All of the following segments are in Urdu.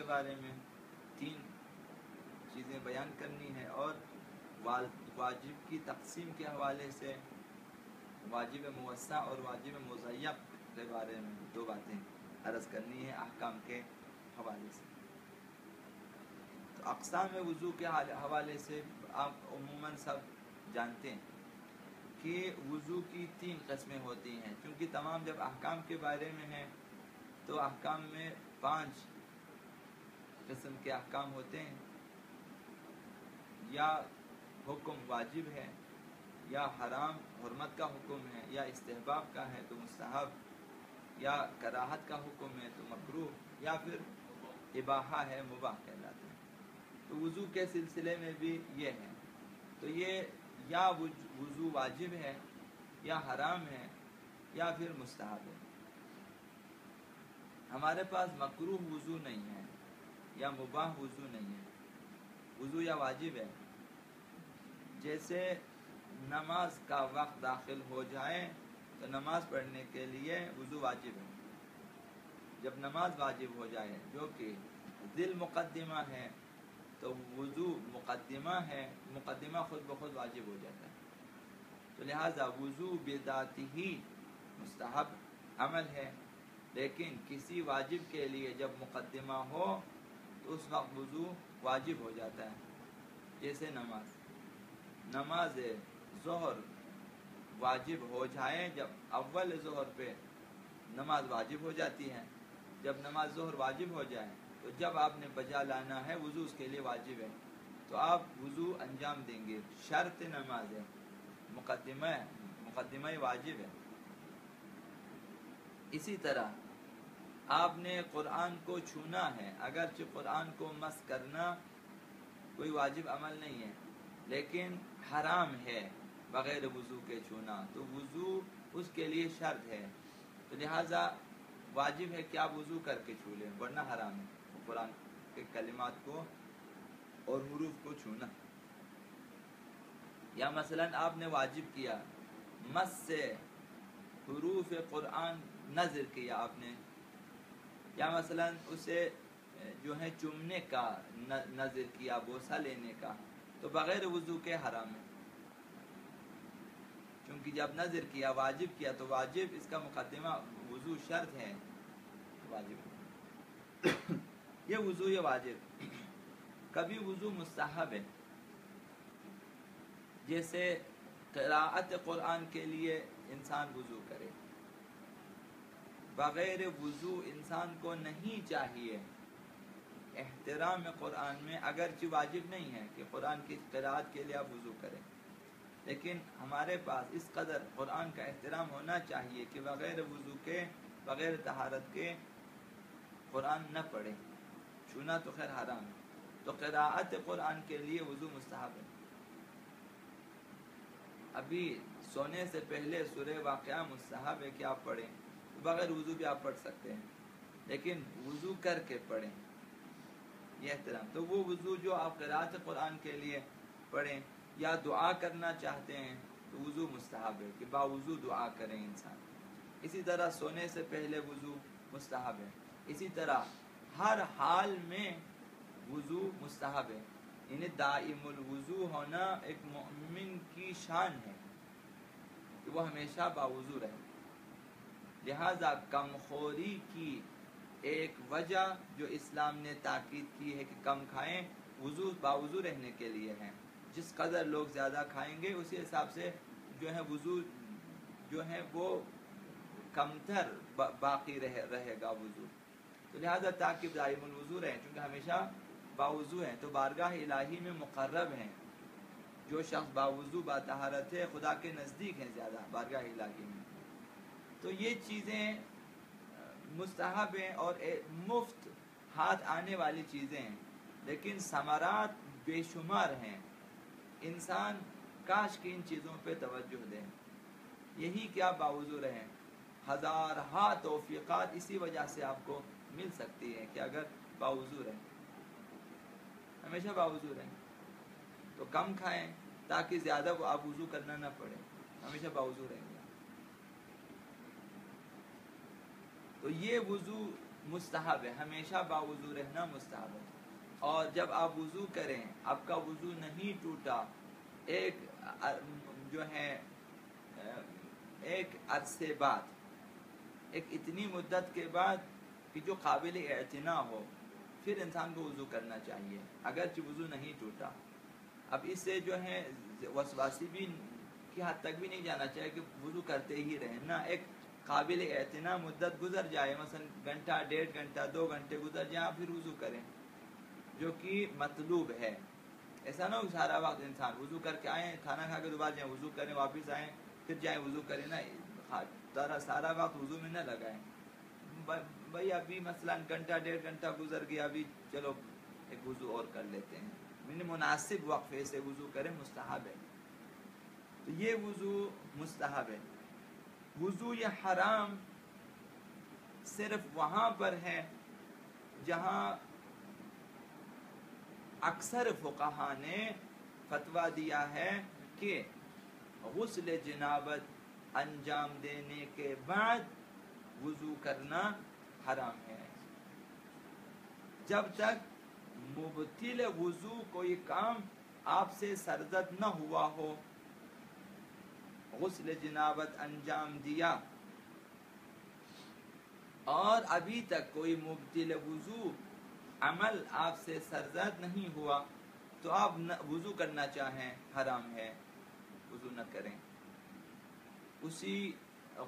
کے بارے میں 3 چیزیں بیان کرنی ہے، اور واجب کی تقسیم کے حوالے سے واجب موسع اور واجب مضیق کے بارے میں 2 باتیں عرض کرنی ہے احکام کے حوالے سے۔ تو اقسام وضو کے حوالے سے آپ عموماً سب جانتے ہیں کہ وضو کی 3 قسمیں ہوتی ہیں، کیونکہ تمام جب احکام کے بارے میں ہیں تو احکام میں 5 قسم کے احکام ہوتے ہیں، یا حکم واجب ہے، یا حرام حرمت کا حکم ہے، یا استحباب کا ہے تو مستحب، یا کراہت کا حکم ہے تو مکروہ، یا پھر اباحہ ہے مباح کہلاتا ہے۔ تو وضو کے سلسلے میں بھی یہ ہے، تو یہ یا وضو واجب ہے، یا حرام ہے، یا پھر مستحب ہے۔ ہمارے پاس مکروہ وضو نہیں ہے یا مباح وضو نہیں ہے، وضو یا واجب ہے۔ جیسے نماز کا وقت داخل ہو جائے تو نماز پڑھنے کے لیے وضو واجب ہے۔ جب نماز واجب ہو جائے جو کہ ذل مقدمہ ہے تو وضو مقدمہ ہے، مقدمہ خود بخود واجب ہو جاتا ہے۔ تو لہٰذا وضو بذات ہی مستحب عمل ہے، لیکن کسی واجب کے لیے جب مقدمہ ہو تو اس وقت وضو واجب ہو جاتا ہے۔ جیسے نماز ظہر واجب ہو جائے، جب اول ظہر پہ نماز واجب ہو جاتی ہے، جب نماز ظہر واجب ہو جائے تو جب آپ نے بجا لانا ہے وضو اس کے لیے واجب ہے، تو آپ وضو انجام دیں گے، شرط نماز ہے، مقدمہ واجب ہے۔ اسی طرح آپ نے قرآن کو چھونا ہے، اگرچہ قرآن کو مس کرنا کوئی واجب عمل نہیں ہے لیکن حرام ہے بغیر وضو کے چھونا، تو وضو اس کے لیے شرط ہے، تو لہٰذا واجب ہے کہ آپ وضو کر کے چھو لیں، ورنہ حرام ہے قرآن کے کلمات کو اور حروف کو چھونا۔ یا مثلا آپ نے واجب کیا، مس سے حروف قرآن نظر کیا آپ نے، یا مثلا اسے جو ہے چومنے کا نظر کیا، بوسہ لینے کا، تو بغیر وضو کے حرام ہے، کیونکہ جب نظر کیا واجب کیا تو واجب اس کا مقدمہ وضو شرط ہے، واجب یہ وضو یہ واجب۔ کبھی وضو مستحب ہے، جیسے قراءت قرآن کے لیے انسان وضو کرے، بغیر وضو انسان کو نہیں چاہیے احترام قرآن میں، اگرچہ واجب نہیں ہے کہ قرآن کی قراءت کے لیے آپ وضو کریں، لیکن ہمارے پاس اس قدر قرآن کا احترام ہونا چاہیے کہ بغیر وضو کے، بغیر طہارت کے قرآن نہ پڑھیں، چھونا تو خیر حرام ہے، تو قراءت قرآن کے لیے وضو مستحب ہے۔ ابھی سونے سے پہلے سورہ واقعہ مستحب ہے کہ آپ پڑھیں، بغیر وضو بھی آپ پڑھ سکتے ہیں لیکن وضو کر کے پڑھیں، یہ احترام۔ تو وہ وضو جو آپ قراءت قرآن کے لیے پڑھیں یا دعا کرنا چاہتے ہیں تو وضو مستحب ہے کہ باوضو دعا کریں انسان۔ اسی طرح سونے سے پہلے وضو مستحب ہے، اسی طرح ہر حال میں وضو مستحب ہے، یعنی دائم الوضو ہونا ایک مومن کی شان ہے کہ وہ ہمیشہ باوضو رہے۔ لہذا کم خوری کی ایک وجہ جو اسلام نے تاکید کی ہے کہ کم کھائیں، وضو باوضو رہنے کے لیے ہے، جس قدر لوگ زیادہ کھائیں گے اسی حساب سے جو ہے وضو جو ہے وہ کمتر باقی رہے گا وضو، تو لہذا تاکہ دائم الوضو رہیں، چونکہ ہمیشہ باوضو ہیں تو بارگاہ الہی میں مقرب ہیں، جو شخص باوضو باطہارت ہے خدا کے نزدیک ہیں زیادہ بارگاہ الہی میں۔ تو یہ چیزیں مستحب ہیں اور مفت ہاتھ آنے والی چیزیں ہیں، لیکن ثمرات بے شمار ہیں، انسان کاش کہ ان چیزوں پہ توجہ دیں، یہی کہ آپ باوضو رہیں۔ ہزارہا توفیقات اسی وجہ سے آپ کو مل سکتی ہے کہ اگر باوضو رہیں، ہمیشہ باوضو رہیں، تو کم کھائیں تاکہ زیادہ آپ وضو کرنا نہ پڑے، ہمیشہ باوضو رہیں گے۔ تو یہ وضو مستحب ہے، ہمیشہ باوضو رہنا مستحب ہے. اور جب آپ وضو کریں، آپ کا وضو نہیں ٹوٹا، ایک جو ہے ایک عرصے بعد، ایک اتنی مدت کے بعد کہ جو قابل اعتنا ہو، پھر انسان کو وضو کرنا چاہیے اگرچہ وضو نہیں ٹوٹا. اب اس سے جو ہے وسواسی بھی کی حد تک بھی نہیں جانا چاہیے کہ وضو کرتے ہی رہیں نا. ایک قابل اعتنا مدت گزر جائے، مثلا گھنٹہ، 1.5 گھنٹہ، 2 گھنٹے گزر جائیں، پھر وضو کریں، جو کہ مطلوب ہے. ایسا نہ ہو سارا وقت انسان وضو کر کے آئیں، کھانا کھا کے دوبارہ جائیں وضو کریں، واپس آئیں پھر جائیں وضو کریں نا. سارا وقت وضو میں نہ لگائیں. بھائی ابھی مثلا گھنٹہ 1.5 گھنٹہ گزر گیا، ابھی چلو ایک وضو اور کر لیتے ہیں، مناسب وقفے سے وضو کریں، مستحب ہے. تو یہ وضو مستحب ہے. وضو یہ حرام صرف وہاں پر ہے جہاں اکثر فقہا نے فتویٰ دیا ہے کہ غسل جنابت انجام دینے کے بعد وضو کرنا حرام ہے. جب تک مبطل وضو کوئی کام آپ سے سرزد نہ ہوا ہو، غسل جنابت انجام دیا اور ابھی تک کوئی مبطل وضو عمل آپ سے سرزد نہیں ہوا، تو آپ وضو کرنا چاہیں حرام ہے، وضو نہ کریں. اسی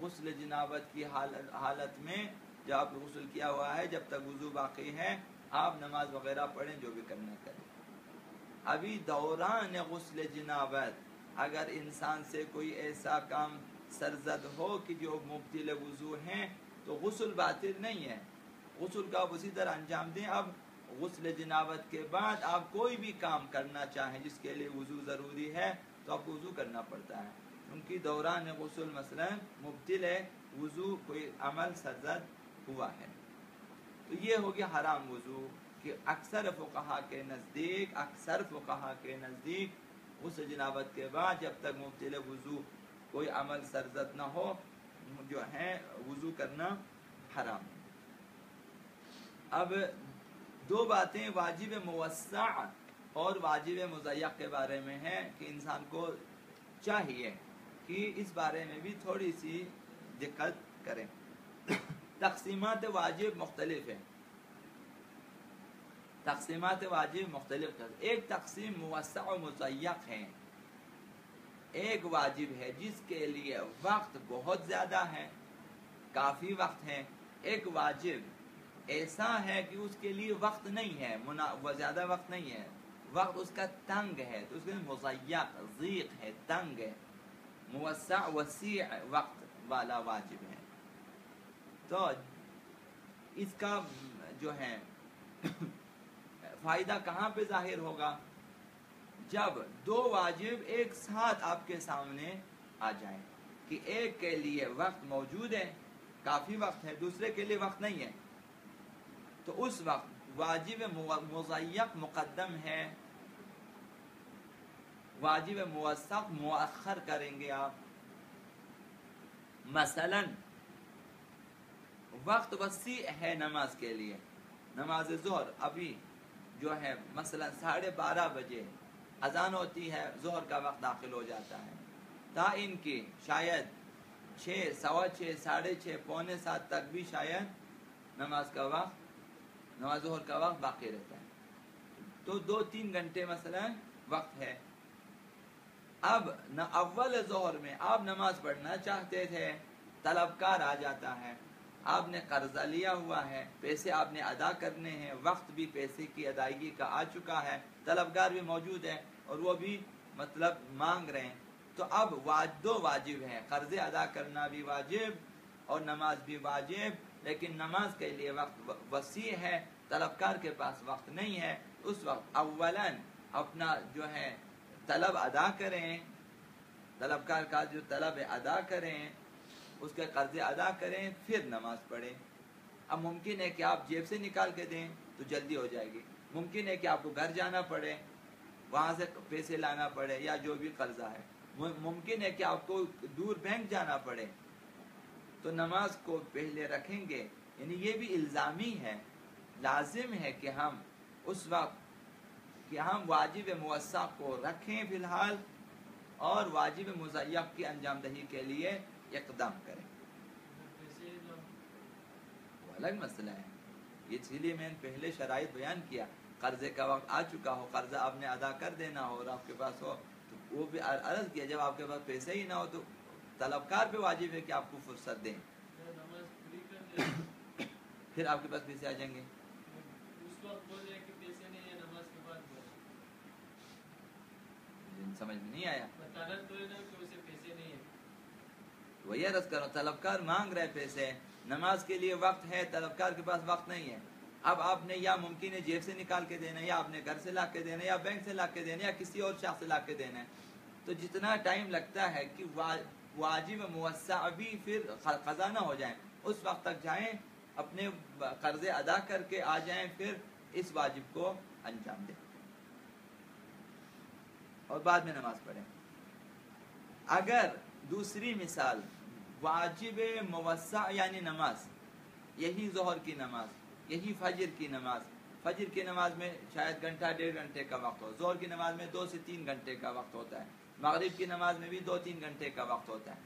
غسل جنابت کی حالت میں جب آپ غسل کیا ہوا ہے، جب تک وضو باقی ہے، آپ نماز وغیرہ پڑھیں، جو بھی کرنا کریں. ابھی دوران غسل جنابت اگر انسان سے کوئی ایسا کام سرزد ہو کہ جو مبطل وضو ہیں، تو غسل باطل نہیں ہے، غسل کا اسی طرح انجام دیں. اب غسل جنابت کے بعد آپ کوئی بھی کام کرنا چاہیں جس کے لیے وضو ضروری ہے، تو آپ کو وضو کرنا پڑتا ہے، کیونکہ دوران غسل مثلا مبطل ہے وضو، کوئی عمل سرزد ہوا ہے. تو یہ ہو گیا حرام وضو، کہ اکثر فقہا کے نزدیک غسل جنابت کے بعد جب تک مبطل وضو کوئی عمل سرزد نہ ہو، جو ہے وضو کرنا حرام. اب دو باتیں واجب موسع اور واجب مضیق کے بارے میں ہیں کہ انسان کو چاہیے کہ اس بارے میں بھی تھوڑی سی دقت کریں. تقسیمات واجب مختلف ہیں، تقسیمات واجب مختلف ہیں. ایک تقسیم موسع و مضیق ہے. ایک واجب ہے جس کے لیے وقت بہت زیادہ ہے، کافی وقت ہے. ایک واجب ایسا ہے کہ اس کے لیے وقت نہیں ہے، زیادہ وقت نہیں ہے، وقت اس کا تنگ ہے، تو اس کے لیے مضیق، ضیق ہے، تنگ ہے. موسع وسیع وقت والا واجب ہے. تو اس کا جو ہے فائدہ کہاں پہ ظاہر ہوگا؟ جب دو واجب ایک ساتھ آپ کے سامنے آ جائیں کہ ایک کے لیے وقت موجود ہے، کافی وقت ہے، دوسرے کے لیے وقت نہیں ہے، تو اس وقت واجب مضیق مقدم ہے، واجب موثق مؤخر کریں گے آپ. مثلا وقت وسیع ہے نماز کے لیے، نماز ظہر ابھی جو ہے مثلا 12:30 بجے اذان ہوتی ہے، ظہر کا وقت داخل ہو جاتا ہے، تا ان کی شاید 6، 6:15، 6:30، 6:45 تک بھی شاید نماز ظہر کا وقت باقی رہتا ہے. تو 2-3 گھنٹے مثلا وقت ہے. اب اول ظہر میں آپ نماز پڑھنا چاہتے تھے، طلبکار آ جاتا ہے، آپ نے قرضہ لیا ہوا ہے، پیسے آپ نے ادا کرنے ہیں، وقت بھی پیسے کی ادائیگی کا آ چکا ہے، طلبگار بھی موجود ہے اور وہ بھی مطلب مانگ رہے ہیں. تو اب دو واجب ہیں، قرضے ادا کرنا بھی واجب اور نماز بھی واجب، لیکن نماز کے لیے وقت وسیع ہے، طلبکار کے پاس وقت نہیں ہے. اس وقت اولاً اپنا جو ہے طلب ادا کریں، طلبکار کا جو طلب ہے ادا کریں، اس کے قرضے ادا کریں، پھر نماز پڑھیں. اب ممکن ہے کہ آپ جیب سے نکال کے دیں تو جلدی ہو جائے گی، ممکن ہے کہ آپ کو گھر جانا پڑے، وہاں سے پیسے لانا پڑے، یا جو بھی قرضہ ہے، ممکن ہے کہ آپ کو دور بینک جانا پڑے، تو نماز کو پہلے رکھیں گے. یعنی یہ بھی الزامی ہے، لازم ہے کہ ہم اس وقت کہ ہم واجب موسع کو رکھیں فی الحال اور واجب مضیق کی انجام دہی کے لیے اقدام کریں. وہ الگ مسئلہ ہے. اسی لیے میں نے پہلے شرائط بیان کیا. قرضے کا وقت آ چکا ہو، قرضہ آپ نے ادا کر دینا ہو اور آپ کے پاس ہو تو وہ بھی عرض کیا جب آپ کے پاس پیسے ہی نہ ہو تو طلبکار پہ واجب ہے کہ آپ کو فرصت دیں. پھر آپ کے پاس پیسے آ جائیں گے. سمجھ میں نہیں آیا. وہی عرض کرو، طلبکار مانگ رہے پیسے، نماز کے لیے وقت ہے، طلبکار کے پاس وقت نہیں ہے. اب آپ نے یا ممکن ہے جیب سے نکال کے دینا ہے، یا آپ نے گھر سے لا کے دینا ہے، یا بینک سے لا کے دینا ہے، یا کسی اور شخص سے لا کے دینا ہے. تو جتنا ٹائم لگتا ہے کہ واجب موسع ابھی پھر قضا نہ ہو جائیں، اس وقت تک جائیں، اپنے قرضے ادا کر کے آ جائیں، پھر اس واجب کو انجام دیں اور بعد میں نماز پڑھیں. اگر دوسری مثال واجب موسع یعنی نماز، یہی ظہر کی نماز، یہی فجر کی نماز، فجر کی نماز میں شاید گھنٹہ 1.5 گھنٹے کا وقت ہو، ظہر کی نماز میں 2 سے 3 گھنٹے کا وقت ہوتا ہے، مغرب کی نماز میں بھی 2-3 گھنٹے کا وقت ہوتا ہے.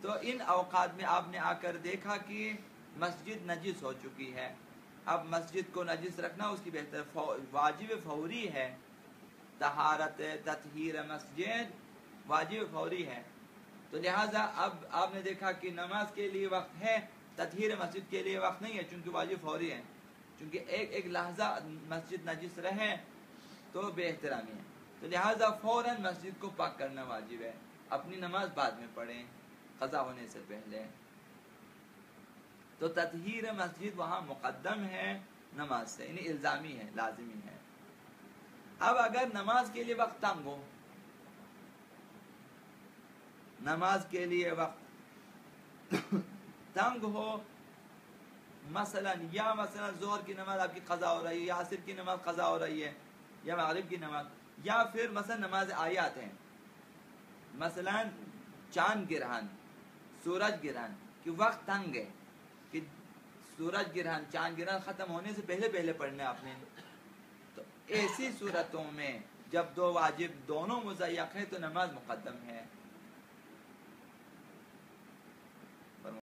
تو ان اوقات میں آپ نے آ کر دیکھا کہ مسجد نجس ہو چکی ہے. اب مسجد کو نجس رکھنا اس کی بہتر واجب فوری ہے. طہارت تطہیر مسجد واجب فوری ہے. تو لہٰذا اب آپ نے دیکھا کہ نماز کے لیے وقت ہے، تطہیر مسجد کے لیے وقت نہیں ہے چونکہ واجب فوری ہے. چونکہ ایک لحظہ مسجد نجس رہے تو بے احترامی ہے. تو لہٰذا فوراً مسجد کو پاک کرنا واجب ہے. اپنی نماز بعد میں پڑھیں قضا ہونے سے پہلے. تو تطہیر مسجد وہاں مقدم ہے نماز سے، یعنی الزامی ہے، لازمی ہے. اب اگر نماز کے لیے وقت تنگ ہو، نماز کے لیے وقت تنگ ہو، مثلا ظہر کی نماز آپ کی قضا ہو رہی ہے، یا عصر کی نماز قضا ہو رہی ہے، یا مغرب کی نماز، یا پھر مثلا نماز آیات ہیں، مثلا چاند گرہن، سورج گرہن کہ وقت تنگ ہے کہ سورج گرہن چاند گرہن ختم ہونے سے پہلے پہلے پڑھنا آپ نے. تو ایسی صورتوں میں جب دو واجب دونوں مضیق ہیں تو نماز مقدم ہے.